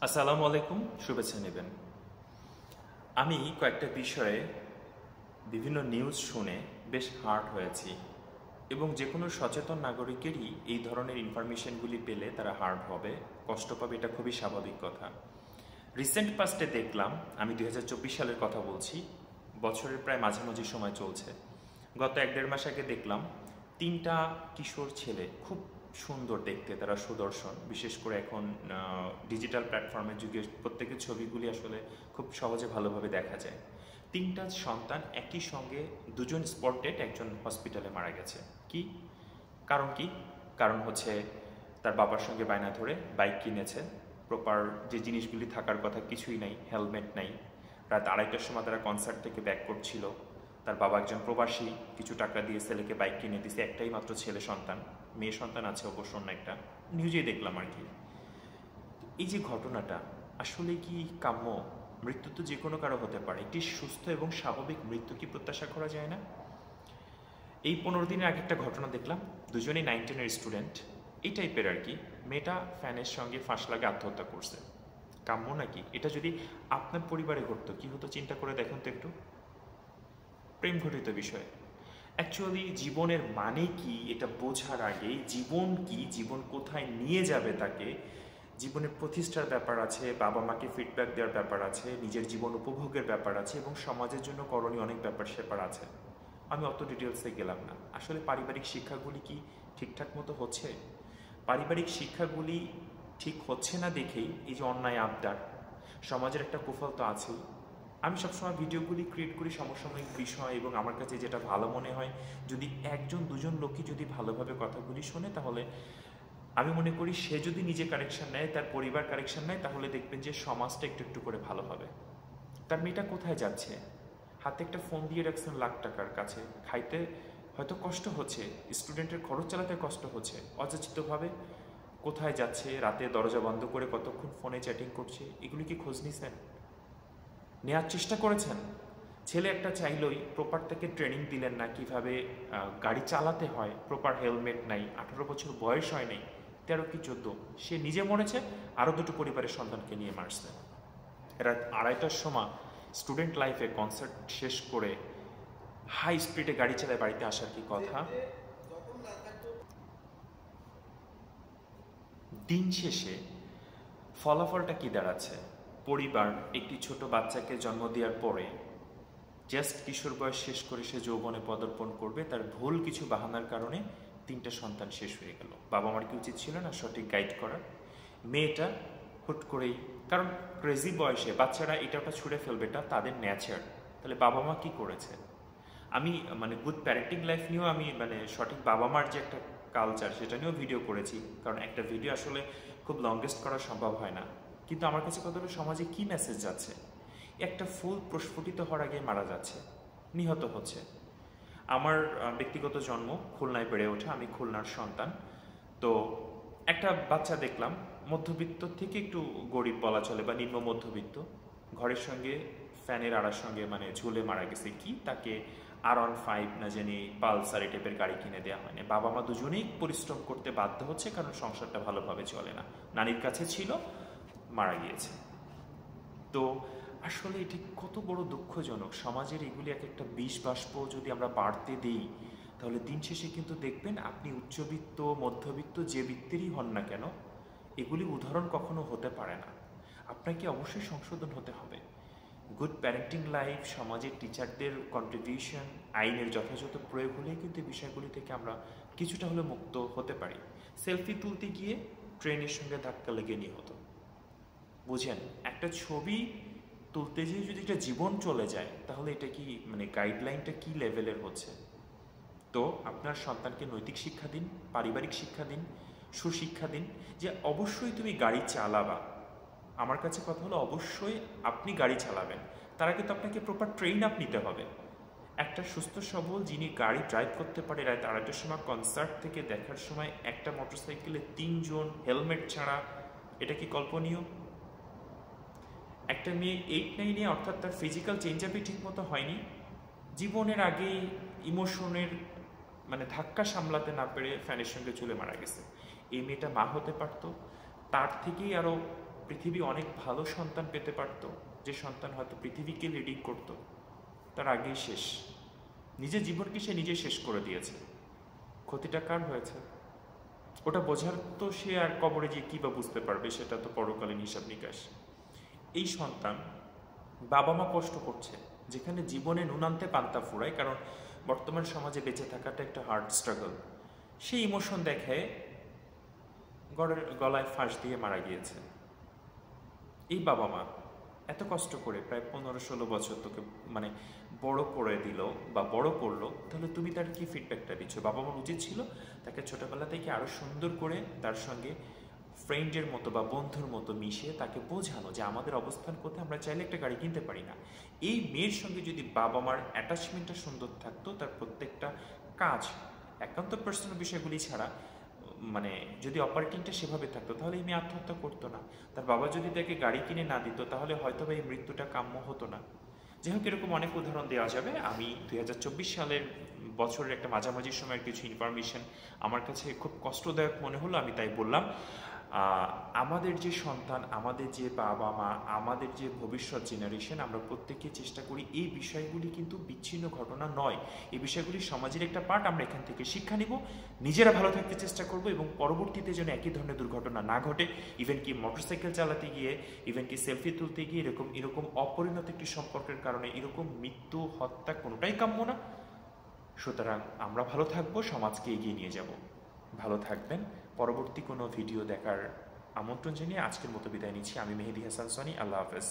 আসসালামু আলাইকুম, শুভেচ্ছা নেবেন। আমি কয়েকটা বিষয়ে বিভিন্ন নিউজ শুনে বেশ হার্ট হয়েছি এবং যে কোনো সচেতন নাগরিকেরই এই ধরনের ইনফরমেশনগুলি পেলে তারা হার্ট হবে, কষ্ট পাবে, এটা খুবই স্বাভাবিক কথা। রিসেন্ট পাস্টে দেখলাম, আমি 2024 সালের কথা বলছি, বছরের প্রায় মাঝামাঝি সময় চলছে। গত 1-1.5 মাস আগে দেখলাম 3টা কিশোর ছেলে, খুব সুন্দর দেখতে, তারা সুদর্শন। বিশেষ করে এখন ডিজিটাল প্ল্যাটফর্মের যুগে প্রত্যেকের ছবিগুলি আসলে খুব সহজে ভালোভাবে দেখা যায়। 3টা সন্তান একই সঙ্গে, দুজন স্পট ডেড, একজন হসপিটালে মারা গেছে। কি কারণ? কারণ হচ্ছে তার বাবার সঙ্গে বায়না ধরে বাইক কিনেছে, প্রপার যে জিনিসগুলি থাকার কথা কিছুই নাই, হেলমেট নাই। রাত 2:30টার সময় তারা কনসার্ট থেকে ব্যাক করছিল। তার বাবা একজন প্রবাসী, কিছু টাকা দিয়ে ছেলেকে বাইক কিনে দিছে। একটাই মাত্র ছেলে সন্তান, মেয়ে সন্তান আছে অবশ্য অন্য একটা, নিউজেই দেখলাম আর কি। এই যে ঘটনাটা আসলে কি কাম্য? মৃত্যু তো যে কোনো কারো হতে পারে, একটি সুস্থ এবং স্বাভাবিক মৃত্যু কি প্রত্যাশা করা যায় না? এই 15 দিনের আগে একটা ঘটনা দেখলাম, দুজনেই 9 10-এর স্টুডেন্ট, এই টাইপের আর কি। মেয়েটা ফ্যানের সঙ্গে ফাঁস লাগে আত্মহত্যা করছে। কাম্য নাকি? এটা যদি আপনার পরিবারে ঘটতো কি হতো চিন্তা করে দেখুন তো একটু। প্রেম ঘটিত বিষয়। অ্যাকচুয়ালি জীবনের মানে কি এটা বোঝার আগে, জীবন কি, জীবন কোথায় নিয়ে যাবে তাকে, জীবনের প্রতিষ্ঠার ব্যাপার আছে, বাবা মাকে ফিডব্যাক দেওয়ার ব্যাপার আছে, নিজের জীবন উপভোগের ব্যাপার আছে এবং সমাজের জন্য করণীয় অনেক ব্যাপার স্যাপার আছে। আমি অত ডিটেলসে গেলাম না। আসলে পারিবারিক শিক্ষাগুলি কি ঠিকঠাক মতো হচ্ছে? পারিবারিক শিক্ষাগুলি ঠিক হচ্ছে না দেখেই এই যে অন্যায় আবদার, সমাজের একটা কুফল তো আছেই। আমি সবসময় ভিডিওগুলি ক্রিয়েট করি সমসাময়িক বিষয়, এবং আমার কাছে যেটা ভালো মনে হয়, যদি 1-2 জন লোকই যদি ভালোভাবে কথাগুলি শোনে, তাহলে আমি মনে করি সে যদি নিজে কারেকশন নেয়, তার পরিবার কারেকশন নেয়, তাহলে দেখবেন যে সমাজটা একটু একটু করে ভালো হবে। তার মেয়েটা কোথায় যাচ্ছে? হাতে একটা ফোন দিয়ে রাখছেন লাখ টাকার কাছে, খাইতে হয়তো কষ্ট হচ্ছে, স্টুডেন্টের খরচ চালাতে কষ্ট হচ্ছে, অযাচিতভাবে কোথায় যাচ্ছে, রাতে দরজা বন্ধ করে কতক্ষণ ফোনে চ্যাটিং করছে, এগুলি কি খোঁজ নিছেন? নেওয়ার চেষ্টা করেছেন? ছেলে একটা চাইলই, প্রপার তাকে ট্রেনিং দিলেন না কিভাবে গাড়ি চালাতে হয়, প্রপার হেলমেট নাই, 18 বছর বয়স হয় নাই, 13 কি 14, সে নিজে মরেছে, আরও 2টো পরিবারের সন্তানকে নিয়ে মারছে। রাত 2:30টার সময় স্টুডেন্ট লাইফে কনসার্ট শেষ করে হাই স্পিডে গাড়ি চালায় বাড়িতে আসার কি কথা? দিন শেষে ফলাফলটা কি দাঁড়াচ্ছে? পরিবার একটি ছোট বাচ্চাকে জন্ম দেওয়ার পরে জাস্ট কিশোর বয়স শেষ করে সে যৌবনে পদার্পণ করবে, তার ভুল কিছু বাহানার কারণে 3টা সন্তান শেষ হয়ে গেল। বাবা মার কি উচিত ছিল না সঠিক গাইড করার? মেয়েটা হুট করেই, কারণ ক্রেজি বয়সে বাচ্চারা এটা ওটা ছুঁড়ে ফেলবে, এটা তাদের ন্যাচার। তাহলে বাবা মা কি করেছে? আমি গুড প্যারেন্টিং লাইফ নিয়েও আমি সঠিক বাবা মার যে একটা কালচার, সেটা নিয়েও ভিডিও করেছি, কারণ একটা ভিডিও আসলে খুব লংগেস্ট করা সম্ভব হয় না। কিন্তু আমার কাছে কতটা সমাজে কি মেসেজ যাচ্ছে? একটা ফুল প্রস্ফুটিত হওয়ার আগে মারা যাচ্ছে, নিহত হচ্ছে। আমার ব্যক্তিগত জন্ম খুলনায় বেড়ে ওঠা, আমি খুলনার সন্তান। তো একটা বাচ্চা দেখলাম, মধ্যবিত্ত থেকে একটু গরিব বলা চলে, বা নিম্ন মধ্যবিত্ত, ঘরের সঙ্গে ফ্যানের আড়ার সঙ্গে ঝুলে মারা গেছে। কি তাকে R15 না জানি পালসার এই টাইপের গাড়ি কিনে দেওয়া হয়নি। বাবা মা দুজনেই পরিশ্রম করতে বাধ্য হচ্ছে, কারণ সংসারটা ভালোভাবে চলে না, নানির কাছে ছিল, মারা গিয়েছে। তো আসলে এটি কত বড় দুঃখজনক। সমাজের এগুলি এক একটা বিষ বাষ্প যদি আমরা বাড়তে দিই, তাহলে দিন শেষে কিন্তু দেখবেন আপনি উচ্চবিত্ত, মধ্যবিত্ত, যে বৃত্তেরই হন না কেন, এগুলি উদাহরণ কখনো হতে পারে না। আপনাকে অবশ্যই সংশোধন হতে হবে। গুড প্যারেন্টিং লাইফ, সমাজের টিচারদের কন্ট্রিবিউশন, আইনের যথাযথ প্রয়োগ হলেই কিন্তু এই বিষয়গুলি থেকে আমরা কিছুটা হলে মুক্ত হতে পারি। সেলফি তুলতে গিয়ে ট্রেনের সঙ্গে ধাক্কা লেগে নিহত। বুঝেন, একটা ছবি তুলতে যেয়ে যদি একটা জীবন চলে যায়, তাহলে এটা কি গাইডলাইনটা কি লেভেলের হচ্ছে? তো আপনার সন্তানকে নৈতিক শিক্ষা দিন, পারিবারিক শিক্ষা দিন, সুশিক্ষা দিন, যে অবশ্যই তুমি গাড়ি চালাবা। আমার কাছে কথা হলো, অবশ্যই আপনি গাড়ি চালাবেন, তার আগে তো আপনাকে প্রপার ট্রেন আপ নিতে হবে। একটা সুস্থ সবল যিনি গাড়ি ড্রাইভ করতে পারে, রাত 2:30টার সময় কনসার্ট থেকে দেখার সময় একটা মোটরসাইকেলে 3 জন হেলমেট ছাড়া, এটা কি কল্পনীয়? একটা মেয়ে 8-9-এ, অর্থাৎ তার ফিজিক্যাল চেঞ্জ আপই ঠিক মতো হয়নি, জীবনের আগেই ইমোশনের ধাক্কা সামলাতে না পেরে ফ্যানের সঙ্গে চলে মারা গেছে। এই মেয়েটা মা হতে পারতো, তার থেকেই আরও পৃথিবী অনেক ভালো সন্তান পেতে পারত, যে সন্তান হয়তো পৃথিবীকে লিডিং করত, তার আগেই শেষ। নিজের জীবনকে সে নিজে শেষ করে দিয়েছে। ক্ষতিটা কার হয়েছে ওটা বোঝার তো সে আর কবরে গিয়ে কী বা বুঝতে পারবে, সেটা তো পরকালীন হিসাব নিকাশ। এই সন্তান বাবা মা কষ্ট করছে, যেখানে জীবনে নুন আনতে পান্তা ফুরায়, কারণ বর্তমান সমাজে বেঁচে থাকাটা একটা হার্ড স্ট্রাগল। সেই ইমোশন দেখে গলায় ফাঁস দিয়ে মারা গিয়েছে। এই বাবা মা এত কষ্ট করে প্রায় 15-16 বছর তোকে মানে বড় করে দিল বা বড় করলো, তাহলে তুমি তার কি ফিডব্যাকটা দিচ্ছ? বাবা মার উচিত ছিল তাকে ছোটবেলা থেকে আরও সুন্দর করে তার সঙ্গে ফ্রেন্ডের মতো বা বন্ধুর মতো মিশিয়ে তাকে বোঝানো যে আমাদের অবস্থান কোথায়, আমরা চাইলে একটা গাড়ি কিনতে পারি না। এই মেয়ের সঙ্গে যদি বাবা মার অ্যাটাচমেন্টটা সুন্দর থাকতো, তার প্রত্যেকটা কাজ একান্ত পার্সোনাল বিষয়গুলি ছাড়া মানে যদি অপারেটিংটা সেভাবে থাকতো, তাহলে এই মেয়ে আত্মহত্যা করতো না। তার বাবা যদি তাকে গাড়ি কিনে না দিত, তাহলে হয়তো বা এই মৃত্যুটা কাম্য হতো না। যাই হোক, এরকম অনেক উদাহরণ দেওয়া যাবে। আমি 2024 সালের বছরের একটা মাঝামাঝি সময়ের কিছু ইনফরমেশন আমার কাছে খুব কষ্টদায়ক মনে হলো, আমি তাই বললাম। আমাদের যে সন্তান, আমাদের যে বাবা মা, আমাদের যে ভবিষ্যৎ জেনারেশন, আমরা প্রত্যেকে চেষ্টা করি এই বিষয়গুলি কিন্তু বিচ্ছিন্ন ঘটনা নয়, এই বিষয়গুলি সমাজের একটা পার্ট। আমরা এখান থেকে শিক্ষা নিব, নিজেরা ভালো থাকতে চেষ্টা করব এবং পরবর্তীতে যেন একই ধরনের দুর্ঘটনা না ঘটে। ইভেন কি মোটরসাইকেল চালাতে গিয়ে, ইভেন কি সেলফি তুলতে গিয়ে এরকম অপরিণত একটি সম্পর্কের কারণে এরকম মৃত্যু, হত্যা কোনোটাই কাম্য না। সুতরাং আমরা ভালো থাকবো, সমাজকে এগিয়ে নিয়ে যাব। ভালো থাকবেন। পরবর্তী কোনো ভিডিও দেখার আমন্ত্রণ জানিয়ে আজকের মতো বিদায় নিচ্ছি। আমি মেহেদী হাসান সনি। আল্লাহ হাফেজ।